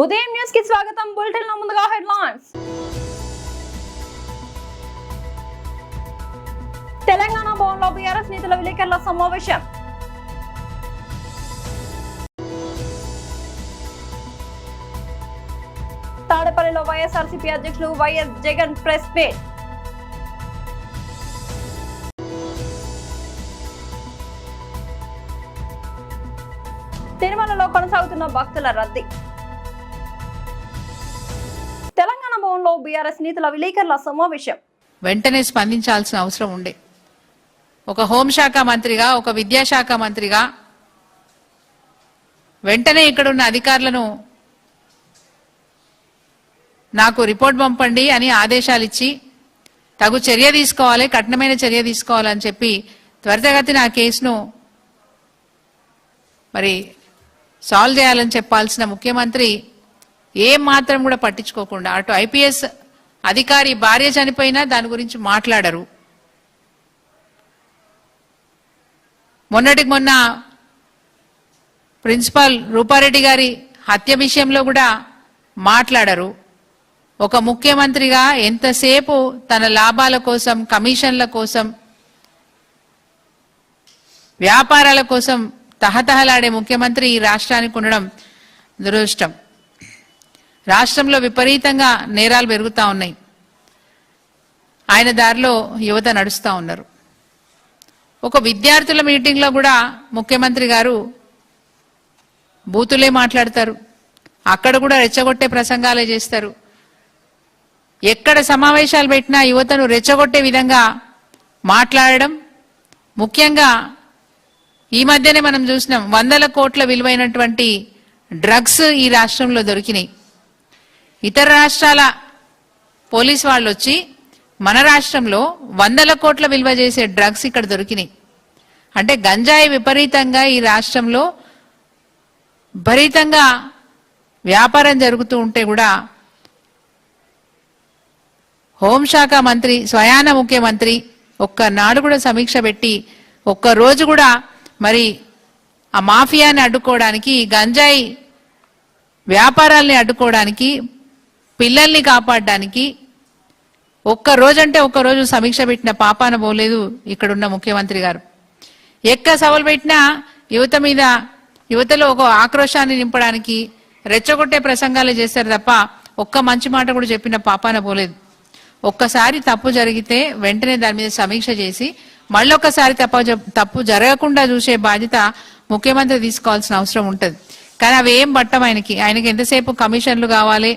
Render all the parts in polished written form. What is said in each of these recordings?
ఉదయం న్యూస్ కి స్వాగతం. బులెటిన్ లో ముందుగా హెడ్లైన్స్. తెలంగాణ భవన్లో బీఆర్ఎస్ నేతల విలేకరుల సమావేశం. తాడేపల్లిలో వైఎస్ఆర్సీపీ అధ్యక్షులు వైఎస్ జగన్ ప్రెస్ మీట్. తిరుమలలో కొనసాగుతున్న భక్తుల రద్దీ. తెలంగాణ భవన్లో బీఆర్ఎస్ నేతల విలేకరుల సమావేశం. వెంటనే స్పందించాల్సిన అవసరం ఉండే. ఒక హోంశాఖ మంత్రిగా, ఒక విద్యాశాఖ మంత్రిగా వెంటనే ఇక్కడున్న అధికారులను నాకు రిపోర్ట్ పంపండి అని ఆదేశాలు ఇచ్చి తగు చర్య తీసుకోవాలి, కఠినమైన చర్య తీసుకోవాలని చెప్పి త్వరితగతిన ఆ కేసును మరి సాల్వ్ చేయాలని చెప్పాల్సిన ముఖ్యమంత్రి ఏం మాత్రం కూడా పట్టించుకోకుండా అటు ఐపీఎస్ అధికారి భార్య చనిపోయినా దాని గురించి మాట్లాడరు. మొన్నటికి మొన్న ప్రిన్సిపాల్ రూపారెడ్డి గారి హత్య విషయంలో కూడా మాట్లాడరు. ఒక ముఖ్యమంత్రిగా ఎంతసేపు తన లాభాల కోసం, కమిషన్ల కోసం, వ్యాపారాల కోసం తహతహలాడే ముఖ్యమంత్రి ఈ రాష్ట్రానికి ఉండడం దురదృష్టం. రాష్ట్రంలో విపరీతంగా నేరాలు పెరుగుతూ ఉన్నాయి. ఆయన దారిలో యువత నడుస్తూ ఉన్నారు. ఒక విద్యార్థుల మీటింగ్లో కూడా ముఖ్యమంత్రి గారు బూతులే మాట్లాడతారు. అక్కడ కూడా రెచ్చగొట్టే ప్రసంగాలే చేస్తారు. ఎక్కడ సమావేశాలు పెట్టినా యువతను రెచ్చగొట్టే విధంగా మాట్లాడడం. ముఖ్యంగా ఈ మధ్యనే మనం చూసినాం, 100 కోట్ల విలువైనటువంటి డ్రగ్స్ ఈ రాష్ట్రంలో దొరికినాయి. ఇతర రాష్ట్రాల పోలీస్ వాళ్ళు వచ్చి మన రాష్ట్రంలో 100 కోట్ల విలువ చేసే డ్రగ్స్ ఇక్కడ దొరికినాయి. అంటే గంజాయి విపరీతంగా ఈ రాష్ట్రంలో విపరీతంగా వ్యాపారం జరుగుతూ ఉంటే కూడా హోంశాఖ మంత్రి, స్వయాన ముఖ్యమంత్రి ఒక్కనాడు కూడా సమీక్ష పెట్టి ఒక్కరోజు కూడా మరి ఆ మాఫియాని అడ్డుకోవడానికి, గంజాయి వ్యాపారాల్ని అడ్డుకోవడానికి, పిల్లల్ని కాపాడడానికి ఒక్కరోజంటే ఒక్కరోజు సమీక్ష పెట్టిన పాపాన పోలేదు ఇక్కడున్న ముఖ్యమంత్రి గారు. ఎక్క సవాలు పెట్టినా యువత మీద, యువతలో ఒక ఆక్రోశాన్ని నింపడానికి రెచ్చగొట్టే ప్రసంగాలే చేస్తారు తప్ప ఒక్క మంచి మాట కూడా చెప్పిన పాపాన పోలేదు. ఒక్కసారి తప్పు జరిగితే వెంటనే దాని మీద సమీక్ష చేసి మళ్ళొక్కసారి తప్పు జరగకుండా చూసే బాధ్యత ముఖ్యమంత్రి తీసుకోవాల్సిన అవసరం ఉంటుంది. కానీ అవి ఏం పట్టం ఆయనకి. ఆయనకి ఎంతసేపు కమిషన్లు కావాలి,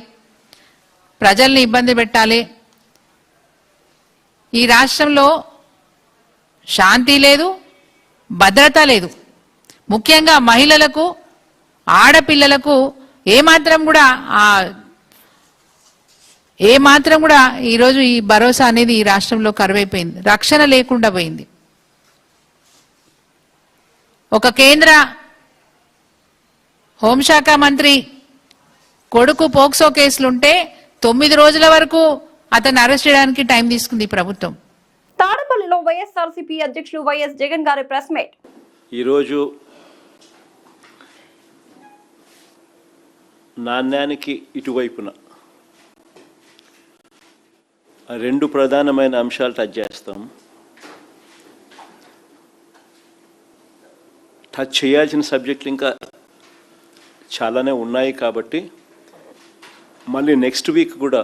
ప్రజల్ని ఇబ్బంది పెట్టాలి. ఈ రాష్ట్రంలో శాంతి లేదు, భద్రత లేదు. ముఖ్యంగా మహిళలకు, ఆడపిల్లలకు ఏమాత్రం కూడా ఈరోజు ఈ భరోసా అనేది ఈ రాష్ట్రంలో కరువైపోయింది. రక్షణ లేకుండా పోయింది. ఒక కేంద్ర హోంశాఖ మంత్రి కొడుకు పోక్సో కేసులుంటే 9 రోజుల వరకు అతన్ని అరెస్ట్ చేయడానికి టైం తీసుకుంది ప్రభుత్వం. తాడేపల్లిలో వైఎస్ఆర్సీపీ అధ్యక్షులు వైఎస్ జగన్ గారి ప్రెస్ మీట్. ఈరోజు నాణ్యానికి ఇటువైపున 2 ప్రధానమైన అంశాలు టచ్ చేస్తాం. టచ్ చేయాల్సిన సబ్జెక్టులు ఇంకా చాలానే ఉన్నాయి కాబట్టి మళ్ళీ నెక్స్ట్ వీక్ కూడా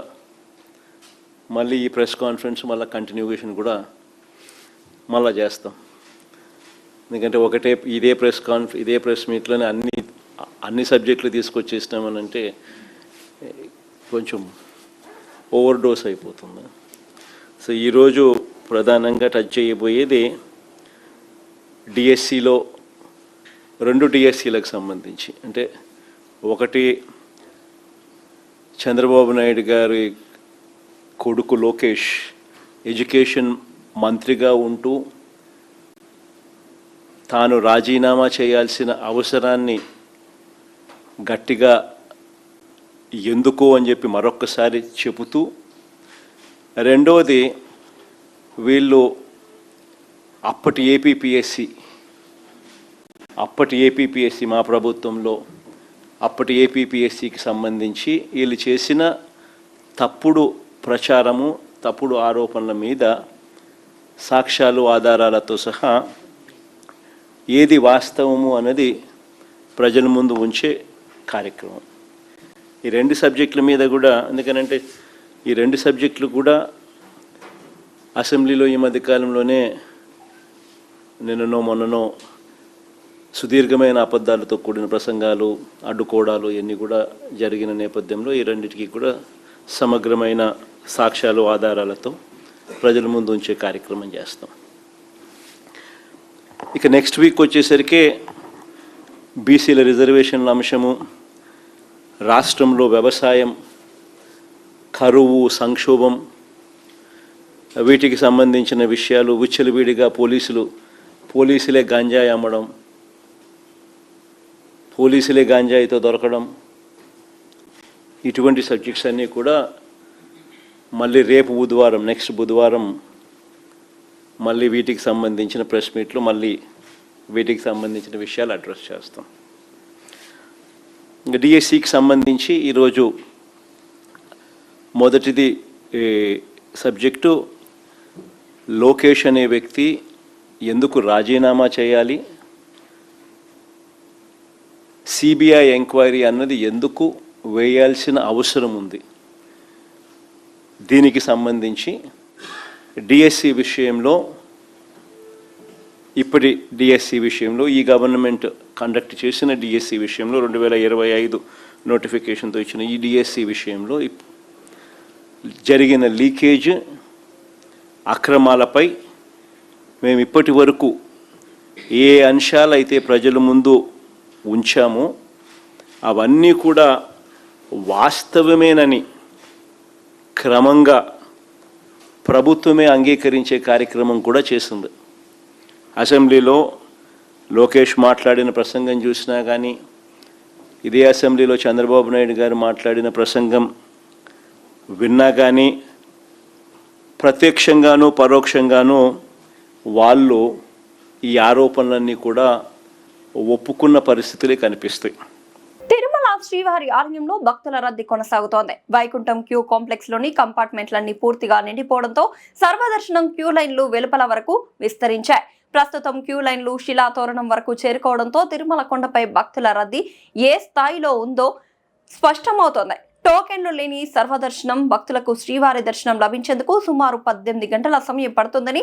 మళ్ళీ ఈ ప్రెస్ కాన్ఫరెన్స్ మళ్ళీ కంటిన్యూషన్ కూడా మళ్ళీ చేస్తాం. ఎందుకంటే ఇదే ప్రెస్ మీట్లోనే అన్ని సబ్జెక్టులు తీసుకొచ్చేసినామనంటే కొంచెం ఓవర్ డోస్ అయిపోతుంది. సో ఈరోజు ప్రధానంగా టచ్ చేయబోయేది డిఎస్సిలో 2 డిఎస్సీలకు సంబంధించి. అంటే ఒకటి, చంద్రబాబు నాయుడు గారి కొడుకు లోకేష్ ఎడ్యుకేషన్ మంత్రిగా ఉంటూ తాను రాజీనామా చేయాల్సిన అవసరాన్ని గట్టిగా ఎందుకు అని చెప్పి మరొక్కసారి చెబుతూ, రెండవది వీళ్ళు అప్పటి ఏపీపీఎస్సి మా ప్రభుత్వంలో అప్పటి ఏపీపీఎస్సికి సంబంధించి వీళ్ళు చేసిన తప్పుడు ప్రచారము, తప్పుడు ఆరోపణల మీద సాక్ష్యాలు, ఆధారాలతో సహా ఏది వాస్తవము అన్నది ప్రజల ముందు ఉంచే కార్యక్రమం. ఈ రెండు సబ్జెక్టుల మీద కూడా, ఎందుకనంటే ఈ రెండు సబ్జెక్టులు కూడా అసెంబ్లీలో ఈ మధ్యకాలంలోనే నిన్ననో మొన్ననో సుదీర్ఘమైన అబద్ధాలతో కూడిన ప్రసంగాలు, అడ్డుకోవడాలు ఇవన్నీ కూడా జరిగిన నేపథ్యంలో ఈ రెండింటికి కూడా సమగ్రమైన సాక్ష్యాలు, ఆధారాలతో ప్రజల ముందు ఉంచే కార్యక్రమం చేస్తాం. ఇక నెక్స్ట్ వీక్ వచ్చేసరికి బీసీల రిజర్వేషన్ల అంశము, రాష్ట్రంలో వ్యవసాయం, కరువు, సంక్షోభం, వీటికి సంబంధించిన విషయాలు, విచ్చలవిడిగా పోలీసులే గంజాయి అమ్మడం, పోలీసులే గంజాయితో దొరకడం, ఇటువంటి సబ్జెక్ట్స్ అన్నీ కూడా మళ్ళీ రేపు బుధవారం, నెక్స్ట్ బుధవారం మళ్ళీ వీటికి సంబంధించిన ప్రెస్ మీట్లు, మళ్ళీ వీటికి సంబంధించిన విషయాలు అడ్రస్ చేస్తాం. ఇంకా డిఎస్సికి సంబంధించి ఈరోజు మొదటిది సబ్జెక్టు, లోకేష్ అనే వ్యక్తి ఎందుకు రాజీనామా చేయాలి, సిబిఐ ఎంక్వైరీ అన్నది ఎందుకు వేయాల్సిన అవసరం ఉంది, దీనికి సంబంధించి డిఎస్సి విషయంలో, ఇప్పటి డిఎస్సి విషయంలో, ఈ గవర్నమెంట్ కండక్ట్ చేసిన డిఎస్సి విషయంలో 2025 నోటిఫికేషన్తో ఇచ్చిన ఈ డిఎస్సి విషయంలో జరిగిన లీకేజ్, అక్రమాలపై మేము ఇప్పటి వరకు ఏ అంశాలైతే ప్రజల ముందు ఉంచామో అవన్నీ కూడా వాస్తవమేనని క్రమంగా ప్రభుత్వమే అంగీకరించే కార్యక్రమం కూడా చేసింది. అసెంబ్లీలో లోకేష్ మాట్లాడిన ప్రసంగం చూసినా కానీ, ఇదే అసెంబ్లీలో చంద్రబాబు నాయుడు గారు మాట్లాడిన ప్రసంగం విన్నా కానీ, ప్రత్యక్షంగానూ పరోక్షంగానూ వాళ్ళు ఈ ఆరోపణలన్నీ కూడా ఒప్పుకున్న పరిస్థితులే కనిపిస్తాయి. తిరుమల శ్రీవారి ఆలయంలో భక్తుల రద్దీ కొనసాగుతోంది. వైకుంఠం క్యూ కాంప్లెక్స్ లోని కంపార్ట్మెంట్లన్నీ పూర్తిగా నిండిపోవడంతో సర్వదర్శనం క్యూ లైన్లు వెలుపల వరకు విస్తరించాయి. ప్రస్తుతం క్యూ లైన్లు శిలాతోరణం వరకు చేరుకోవడంతో తిరుమల కొండపై భక్తుల రద్దీ ఏ స్థాయిలో ఉందో స్పష్టమవుతోంది. టోకెన్లు లేని సర్వదర్శనం భక్తులకు శ్రీవారి దర్శనం లభించేందుకు సుమారు 18 గంటల సమయం పడుతుందని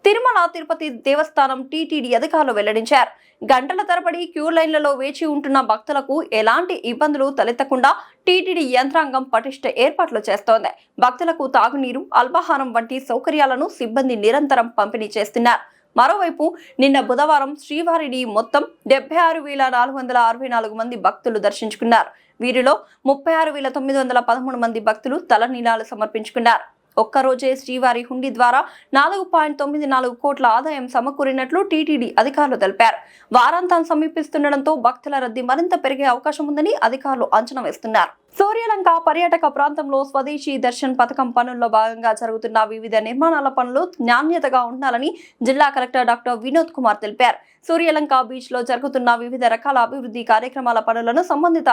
తిరుమల తిరుపతి దేవస్థానం టీటీడీ అధికారులు వెల్లడించారు. గంటల తరబడి క్యూ లైన్లలో వేచి ఉంటున్న భక్తులకు ఎలాంటి ఇబ్బందులు తలెత్తకుండా టీటీడీ యంత్రాంగం పటిష్ట ఏర్పాట్లు చేస్తోంది. భక్తులకు తాగునీరు, అల్పాహారం వంటి సౌకర్యాలను సిబ్బంది నిరంతరం పంపిణీ చేస్తున్నారు. మరోవైపు నిన్న బుధవారం శ్రీవారిని మొత్తం 76,464 మంది భక్తులు దర్శించుకున్నారు. వీరిలో 36,913 మంది భక్తులు తలనీలాలు సమర్పించుకున్నారు. ఒక్కరోజే శ్రీవారి హుండీ ద్వారా 4.94 కోట్ల ఆదాయం సమకూరినట్లు టీటీడీ అధికారులు తెలిపారు. వారాంతం సమీపిస్తుండటంతో భక్తుల రద్దీ మరింత పెరిగే అవకాశం ఉందని అధికారులు అంచనా వేస్తున్నారు. సూర్యలంక పర్యాటక ప్రాంతంలో స్వదేశీ దర్శన్ పథకం పనుల్లో భాగంగా జరుగుతున్న వివిధ నిర్మాణాల పనులు నాణ్యతగా ఉండాలని జిల్లా కలెక్టర్ డాక్టర్ వినోద్ కుమార్ తెలిపారు. సూర్యలంక బీచ్ లో జరుగుతున్న వివిధ రకాల అభివృద్ధి కార్యక్రమాల పనులను సంబంధిత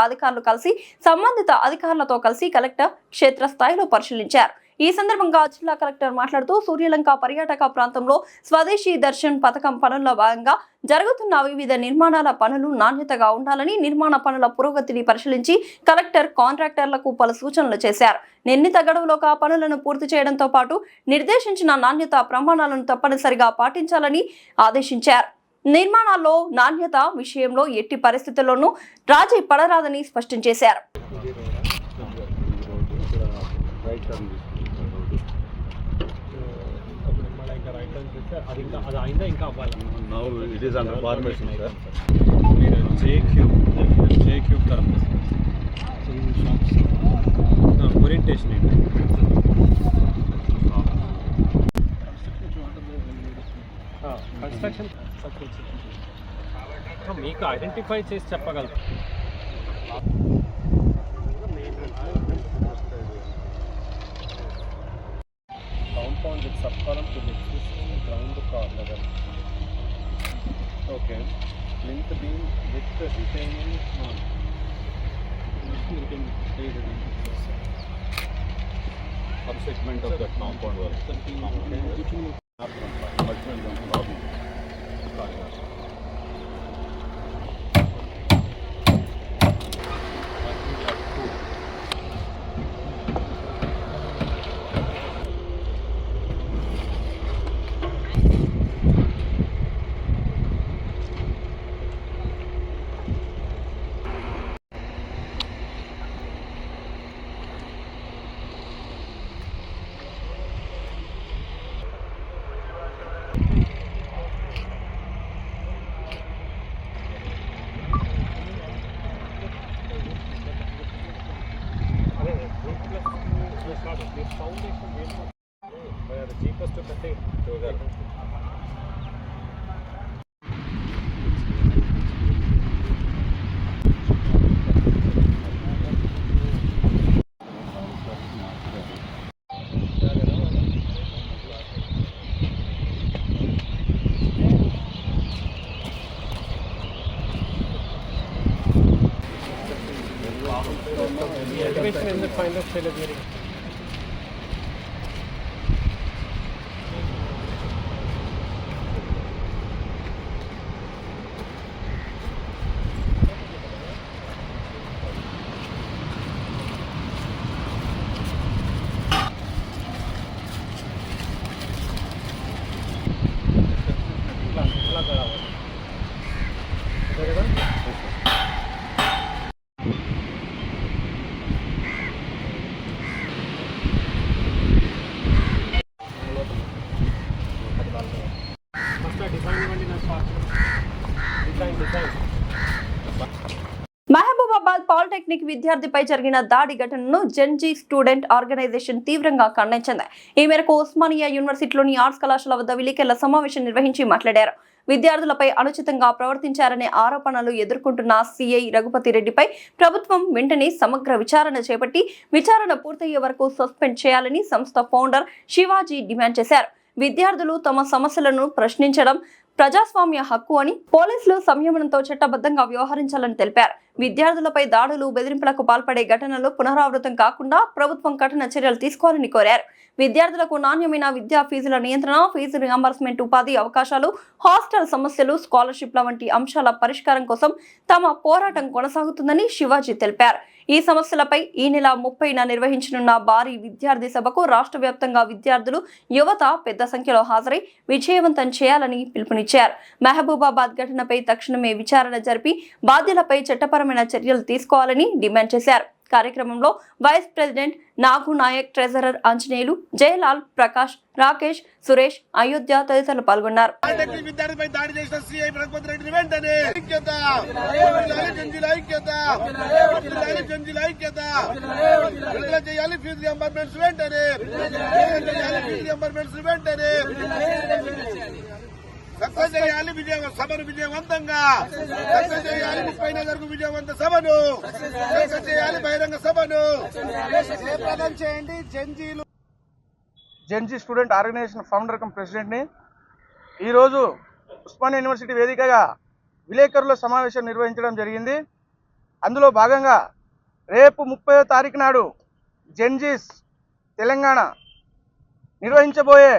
అధికారులతో కలిసి కలెక్టర్ క్షేత్రస్థాయిలో పరిశీలించారు. ఈ సందర్భంగా జిల్లా కలెక్టర్ మాట్లాడుతూ సూర్యలంక పర్యాటక ప్రాంతంలో స్వదేశీ దర్శన్ పథకం పనుల్లో భాగంగా జరుగుతున్న వివిధ నిర్మాణాల పనులు నాణ్యతగా ఉండాలని, నిర్మాణ పనుల పురోగతిని పరిశీలించి కలెక్టర్ కాంట్రాక్టర్లకు పలు సూచనలు చేశారు. నిర్ణీత గడువులోగా పనులను పూర్తి చేయడంతో పాటు నిర్దేశించిన నాణ్యత ప్రమాణాలను తప్పనిసరిగా పాటించాలని ఆదేశించారు. నిర్మాణాల్లో నాణ్యత విషయంలో ఎట్టి పరిస్థితుల్లోనూ రాజీ పడరాదని స్పష్టం చేశారు. Now it is under formation, sir. J-Cube therapy. Orientation construction మీకు ఐడెంటిఫై చేసి చెప్పగలరు. Compound with subcolumn to the existing ground core level. Okay. Link beam with the retaining You can say that some segment of that compound wall. The cheapest to cut it together. Elevation in the final celebrating. Mahabubabad polytechnic విద్యార్థిపై జరిగిన దాడి ఘటనను Gen Z student organisation తీవ్రంగా ఖండించింది. ఈ మేరకు Osmania యూనివర్సిటీలోని arts కళాశాల వద్ద విలేకరుల సమావేశం నిర్వహించి మాట్లాడారు. విద్యార్థులపై అనుచితంగా ప్రవర్తించారనే ఆరోపణలు ఎదుర్కొంటున్న సీఐ రఘుపతి రెడ్డిపై ప్రభుత్వం వెంటనే సమగ్ర విచారణ చేపట్టి విచారణ పూర్తయ్యే వరకు సస్పెండ్ చేయాలని సంస్థ ఫౌండర్ శివాజీ డిమాండ్ చేశారు. విద్యార్థులు తమ సమస్యలను ప్రశ్నించడం ప్రజాస్వామ్య హక్కు అని, పోలీసులు సంయమనంతో చట్టబద్ధంగా వ్యవహరించాలని తెలిపారు. విద్యార్థులపై దాడులు, బెదిరింపులకు పాల్పడే ఘటనలు పునరావృతం కాకుండా ప్రభుత్వం కఠిన చర్యలు తీసుకోవాలని కోరారు. విద్యార్థులకు నాణ్యమైన విద్యా ఫీజుల నియంత్రణ, ఫీజు రియంబర్స్మెంట్, ఉపాధి అవకాశాలు, హాస్టల్ సమస్యలు, స్కాలర్షిప్ల వంటి అంశాల పరిష్కారం కోసం తమ పోరాటం కొనసాగుతుందని శివాజీ తెలిపారు. ఈ సమస్యలపై ఈ నెల 30న నిర్వహించనున్న భారీ విద్యార్థి సభకు రాష్ట్ర వ్యాప్తంగా విద్యార్థులు, యువత పెద్ద సంఖ్యలో హాజరై విజయవంతం చేయాలని పిలుపునిచ్చారు. మహబూబాబాద్ ఘటనపై తక్షణమే విచారణ జరిపి బాధ్యులపై చట్టపరమైన చర్యలు తీసుకోవాలని డిమాండ్ చేశారు. కార్యక్రమంలో వైస్ ప్రెసిడెంట్ నాగు నాయక్, ట్రెజరర్ ఆంజనేయులు, జయలాల్, ప్రకాష్, రాకేష్, సురేష్, అయోధ్య తదితరులు పాల్గొన్నారు. విద్యార్థిపై దాడి చేసిన సీఐ రఘుపతి రెడ్డిని వెంటనే విడుదల చేయాలి. ఫీజు రియంబర్స్మెంట్స్ వెంటనే సక్సెస్ చేయాలి. సభను విజయవంతంగా సక్సెస్ చేయాలి. 30న జరుగు విజయవంత సభను సక్సెస్ చేయాలి. బహిరంగ సభను జయప్రదం చేయండి. Gen Z student organisation founder cum ప్రెసిడెంట్ని ఈరోజు ఉస్మానియా యూనివర్సిటీ వేదికగా విలేకరుల సమావేశం నిర్వహించడం జరిగింది. అందులో భాగంగా రేపు 30వ తారీఖు నాడు జెన్జీస్ తెలంగాణ నిర్వహించబోయే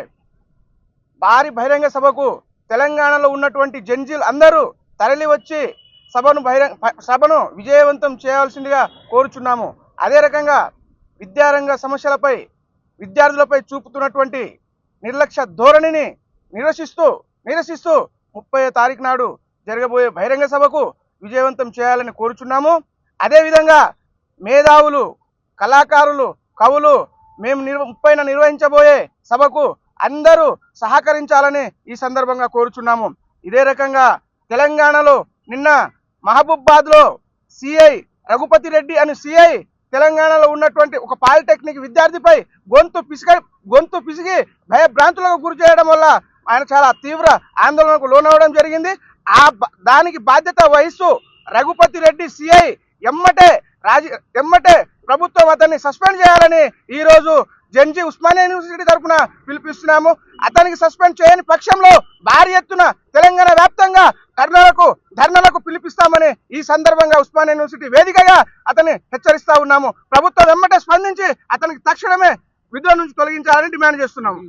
భారీ బహిరంగ సభకు తెలంగాణలో ఉన్నటువంటి జెన్జీలు అందరూ తరలి వచ్చి సభను విజయవంతం చేయాల్సిందిగా కోరుచున్నాము. అదే రకంగా విద్యారంగ సమస్యలపై విద్యార్థులపై చూపుతున్నటువంటి నిర్లక్ష్య ధోరణిని నిరసిస్తూ 30వ తారీఖు నాడు జరగబోయే బహిరంగ సభకు విజయవంతం చేయాలని కోరుచున్నాము. అదేవిధంగా మేధావులు, కళాకారులు, కవులు మేము 30న నిర్వహించబోయే సభకు అందరూ సహకరించాలని ఈ సందర్భంగా కోరుచున్నాము. ఇదే రకంగా తెలంగాణలో నిన్న మహబూబాబాద్లో సిఐ రఘుపతి రెడ్డి అని సిఐ తెలంగాణలో ఉన్నటువంటి ఒక పాలిటెక్నిక్ విద్యార్థిపై గొంతు పిసిగి భయభ్రాంతులకు గురి చేయడం వల్ల ఆయన చాలా తీవ్ర ఆందోళనకు లోనవడం జరిగింది. దానికి బాధ్యత వహిస్తూ రఘుపతి రెడ్డి సిఐ ఎమ్మటే ప్రభుత్వం అతన్ని సస్పెండ్ చేయాలని ఈరోజు జెన్జీ ఉస్మానియా యూనివర్సిటీ తరఫున పిలిపిస్తున్నాము. అతనికి సస్పెండ్ చేయని పక్షంలో భారీ ఎత్తున తెలంగాణ వ్యాప్తంగా ధర్నాలకు పిలిపిస్తామని ఈ సందర్భంగా ఉస్మానియా యూనివర్సిటీ వేదికగా అతన్ని హెచ్చరిస్తా ఉన్నాము. ప్రభుత్వం వెంబటే స్పందించి అతనికి తక్షణమే విధుల నుంచి తొలగించాలని డిమాండ్ చేస్తున్నాము.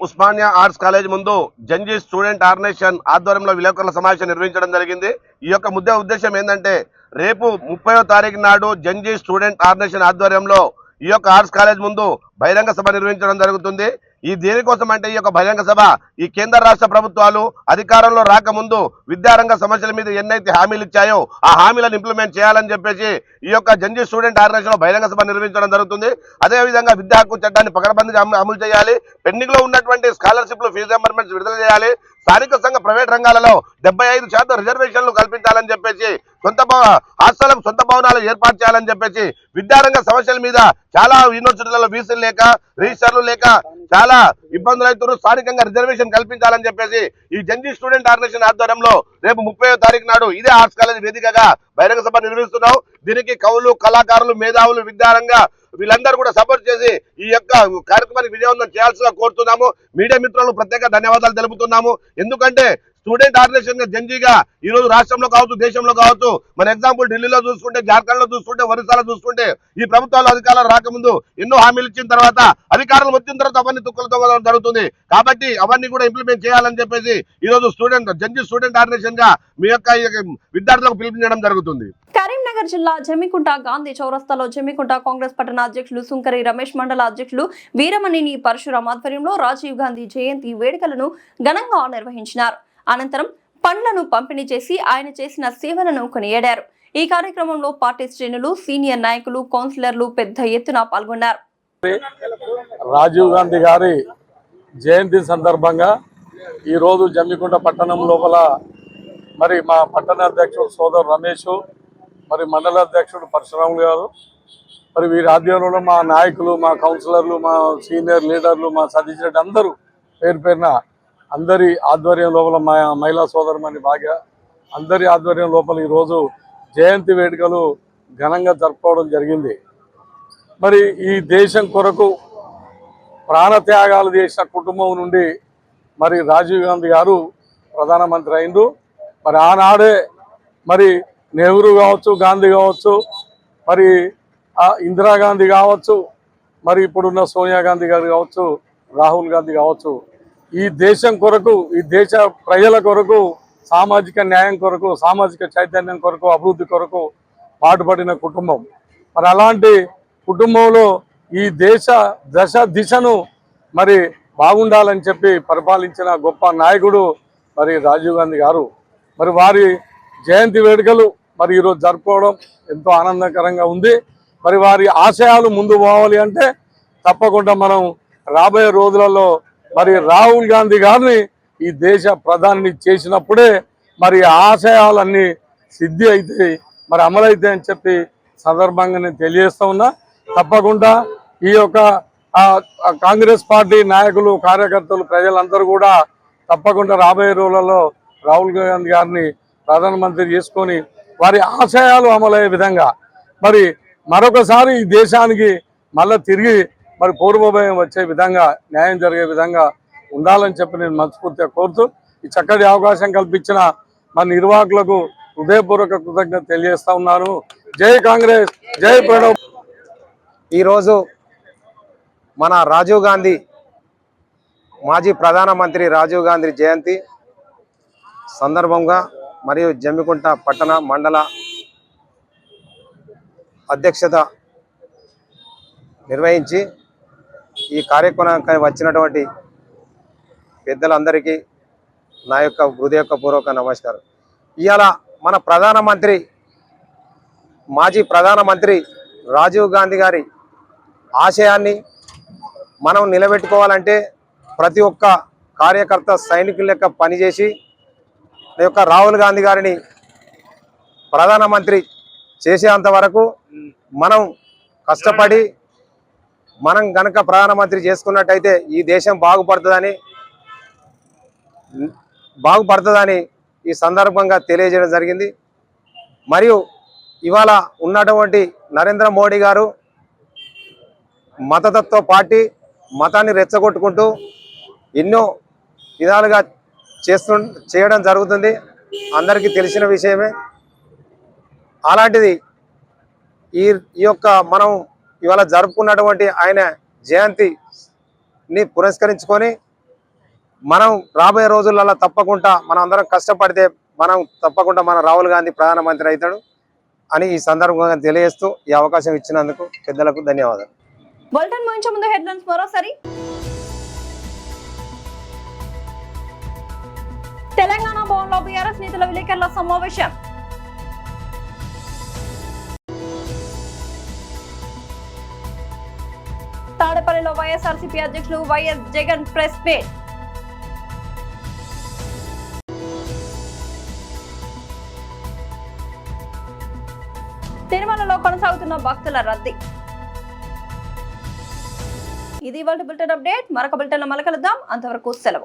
ఉస్మానియా ఆర్ట్స్ కాలేజ్ ముందు జంజీ స్టూడెంట్ ఆర్గనైజేషన్ ఆధ్వర్యంలో విలేకరుల సమావేశం నిర్వహించడం జరిగింది. ఈ యొక్క ఉద్దేశం ఏంటంటే రేపు 30వ తారీఖు నాడు జంజీ స్టూడెంట్ ఆర్గనైజేషన్ ఆధ్వర్యంలో ఈ యొక్క ఆర్ట్స్ కాలేజ్ ముందు బహిరంగ సభ నిర్వహించడం జరుగుతుంది. ఈ దేనికోసం అంటే ఈ యొక్క బహిరంగ సభ ఈ కేంద్ర రాష్ట్ర ప్రభుత్వాలు అధికారంలో రాకముందు విద్యారంగ సమస్యల మీద ఎన్నైతే హామీలు ఇచ్చాయో ఆ హామీలను ఇంప్లిమెంట్ చేయాలని చెప్పేసి ఈ యొక్క జంజీ స్టూడెంట్ ఆర్గనైజేషన్ బహిరంగ సభ నిర్వహించడం జరుగుతుంది. అదేవిధంగా విద్యా హక్కు చట్టాన్ని పకడ్బందీగా అమలు చేయాలి. పెండింగ్ లో ఉన్నటువంటి స్కాలర్షిప్లు ఫీజు రింబర్స్మెంట్స్ విడుదల చేయాలి. స్థానిక సంఘ ప్రైవేట్ రంగాలలో 75% రిజర్వేషన్లు కల్పించాలని చెప్పేసి హాస్టళ్లకు సొంత భవనాలు ఏర్పాటు చేయాలని చెప్పేసి విద్యారంగ సమస్యల మీద చాలా యూనివర్సిటీలలో వీసీలు లేక రిజిస్టర్లు లేక చాలా ఇబ్బందులు అవుతున్నారు. స్థానికంగా రిజర్వేషన్ కల్పించాలని చెప్పేసి ఈ జంజీ స్టూడెంట్ ఆర్గనైజేషన్ ఆధ్వర్యంలో రేపు 30వ తారీఖు నాడు ఇదే ఆర్ట్స్ కాలేజ్ వేదికగా బహిరంగ సభ నిర్వహిస్తున్నాం. దీనికి కవులు, కళాకారులు, మేధావులు, విద్యారంగ వీళ్ళందరూ కూడా సపోర్ట్ చేసి ఈ యొక్క కార్యక్రమానికి విజయవంతం చేయాల్సిగా కోరుతున్నాము. మీడియా మిత్రులకు ప్రత్యేక ధన్యవాదాలు తెలుపుతున్నాము. ఎందుకంటే స్టూడెంట్ ఆర్గనైజేషన్ జంజీగా ఈ రోజు రాష్ట్రంలో కావచ్చు, దేశంలో కావచ్చు, మన ఎగ్జాంపుల్ ఢిల్లీలో చూసుకుంటే, జార్ఖండ్ లో చూసుకుంటే, ఒరిస్సాలో చూసుకుంటే ఈ ప్రభుత్వాలు అధికారులు రాకముందు ఎన్నో హామీలు ఇచ్చిన తర్వాత అధికారులు వచ్చిన తర్వాత అవన్నీ తుక్కలు తొక్కడం జరుగుతుంది. కాబట్టి అవన్నీ కూడా ఇంప్లిమెంట్ చేయాలని చెప్పేసి ఈ రోజు జంజీ స్టూడెంట్ ఆర్గనైజేషన్ గా మీ యొక్క విద్యార్థులకు పిలుపునివ్వడం జరుగుతుంది. కరీంనగర్ జిల్లా జమ్మికుంట గాంధీ చౌరస్తాలో జమ్మికుంట కాంగ్రెస్ పట్టణ అధ్యక్షులు సుంకరి రమేష్, మండల అధ్యక్షులు వీరమణిని పరశురాం ఆధ్వర్యంలో రాజీవ్ గాంధీ జయంతి వేడుకలను ఘనంగా నిర్వహించినారు. అనంతరం పండ్లను పంపిణీ చేసి ఆయన చేసిన సేవలను కొనియాడారు. ఈ కార్యక్రమంలో పార్టీ శ్రేణులు, సీనియర్ నాయకులు, కౌన్సిలర్లు పెద్ద ఎత్తున పాల్గొన్నారు. రాజీవ్ గాంధీ గారి జయంతి సందర్భంగా ఈరోజు జమ్మికుంట పట్టణం లోపల మరి మా పట్టణ అధ్యక్షుడు సోదరు రమేష్, మరి మండల అధ్యక్షుడు పరశురాములు గారు, మరి వీరి ఆధ్వర్యంలో మా నాయకులు, మా కౌన్సిలర్లు, మా సీనియర్ లీడర్లు, మా సతీష్ రెడ్డి అందరూ పేరు పేరున అందరి ఆధ్వర్యం లోపల, మా మహిళా సోదరుమని భాగ్య అందరి ఆధ్వర్యం లోపల ఈరోజు జయంతి వేడుకలు ఘనంగా జరుపుకోవడం జరిగింది. మరి ఈ దేశం కొరకు ప్రాణత్యాగాలు చేసిన కుటుంబం నుండి మరి రాజీవ్ గాంధీ గారు ప్రధానమంత్రి అయిండు. మరి ఆనాడే మరి నెహ్రూ కావచ్చు, గాంధీ కావచ్చు, మరి ఇందిరాగాంధీ కావచ్చు, మరి ఇప్పుడున్న సోనియా గాంధీ గారు కావచ్చు, రాహుల్ గాంధీ కావచ్చు, ఈ దేశం కొరకు, ఈ దేశ ప్రజల కొరకు, సామాజిక న్యాయం కొరకు, సామాజిక చైతన్యం కొరకు, అభివృద్ధి కొరకు పాటుపడిన కుటుంబం. మరి అలాంటి కుటుంబంలో ఈ దేశ దిశను మరి బాగుండాలని చెప్పి పరిపాలించిన గొప్ప నాయకుడు మరి రాజీవ్ గాంధీ గారు. మరి వారి జయంతి వేడుకలు మరి ఈరోజు జరుపుకోవడం ఎంతో ఆనందకరంగా ఉంది. మరి వారి ఆశయాలు ముందు పోవాలి అంటే తప్పకుండా మనం రాబోయే రోజులలో మరి రాహుల్ గాంధీ గారిని ఈ దేశ ప్రధాని చేసినప్పుడే మరి ఆశయాలన్నీ సిద్ధి అవుతాయి, మరి అమలవుతాయి అని చెప్పి సందర్భంగా నేను తెలియజేస్తా ఉన్నా. తప్పకుండా ఈ యొక్క కాంగ్రెస్ పార్టీ నాయకులు, కార్యకర్తలు, ప్రజలందరూ కూడా తప్పకుండా రాబోయే రోజులలో రాహుల్ గాంధీ గారిని ప్రధానమంత్రి చేసుకొని వారి ఆశయాలు అమలయ్యే విధంగా మరి మరొకసారి ఈ దేశానికి మళ్ళీ తిరిగి మరి పూర్వభయం వచ్చే విధంగా, న్యాయం జరిగే విధంగా ఉండాలని చెప్పి నేను మనస్ఫూర్తిగా కోరుతూ ఈ చక్కటి అవకాశం కల్పించిన మన నిర్వాహకులకు హృదయపూర్వక కృతజ్ఞత తెలియజేస్తా ఉన్నాను. జై కాంగ్రెస్, జై ప్రణవ్. ఈరోజు మన రాజీవ్ గాంధీ, మాజీ ప్రధానమంత్రి రాజీవ్ గాంధీ జయంతి సందర్భంగా మరియు జమ్మికుంట పట్టణ మండల అధ్యక్షత నిర్వహించి ఈ కార్యక్రమానికి వచ్చినటువంటి పెద్దలందరికీ నా యొక్క హృదయపూర్వక నమస్కారం. ఇవాళ మన మాజీ ప్రధానమంత్రి రాజీవ్ గాంధీ గారి ఆశయాన్ని మనం నిలబెట్టుకోవాలంటే ప్రతి ఒక్క కార్యకర్త సైనికుల లెక్క పనిచేసి రాహుల్ గాంధీ గారిని ప్రధానమంత్రి చేసేంత వరకు మనం కష్టపడి మనం గనక ప్రధానమంత్రి చేసుకున్నట్టయితే ఈ దేశం బాగుపడుతుందని ఈ సందర్భంగా తెలియజేయడం జరిగింది. మరియు ఇవాళ ఉన్నటువంటి నరేంద్ర మోడీ గారు మతతత్వ పార్టీ మతాన్ని రెచ్చగొట్టుకుంటూ ఎన్నో విధాలుగా చేయడం జరుగుతుంది, అందరికీ తెలిసిన విషయమే. అలాంటిది ఈ యొక్క మనం ఇవాళ జరుపుకున్నటువంటి ఆయన జయంతిని పురస్కరించుకొని మనం రాబోయే రోజులలో తప్పకుండా మనం అందరం కష్టపడితే మనం తప్పకుండా మన రాహుల్ గాంధీ ప్రధానమంత్రి అవుతాడు అని ఈ సందర్భంగా తెలియజేస్తూ ఈ అవకాశం ఇచ్చినందుకు పెద్దలకు ధన్యవాదాలు. బులెటిన్ ముగించే ముందు హెడ్లైన్స్ మరోసారి. తెలంగాణ భవన్లో బీఆర్ఎస్ నేతల విలేకరుల సమావేశం. తాడేపల్లిలో వైఎస్ఆర్సీపీ అధ్యక్షులు వైఎస్ జగన్ ప్రెస్ మీట్. తిరుమలలో కొనసాగుతున్న భక్తుల రద్దీ. ఇది ఇవాళ బులెటిన్ అప్డేట్. మరొక బులెటిన్లో మళ్ళీ కలుద్దాం. అంతవరకు సెలవు.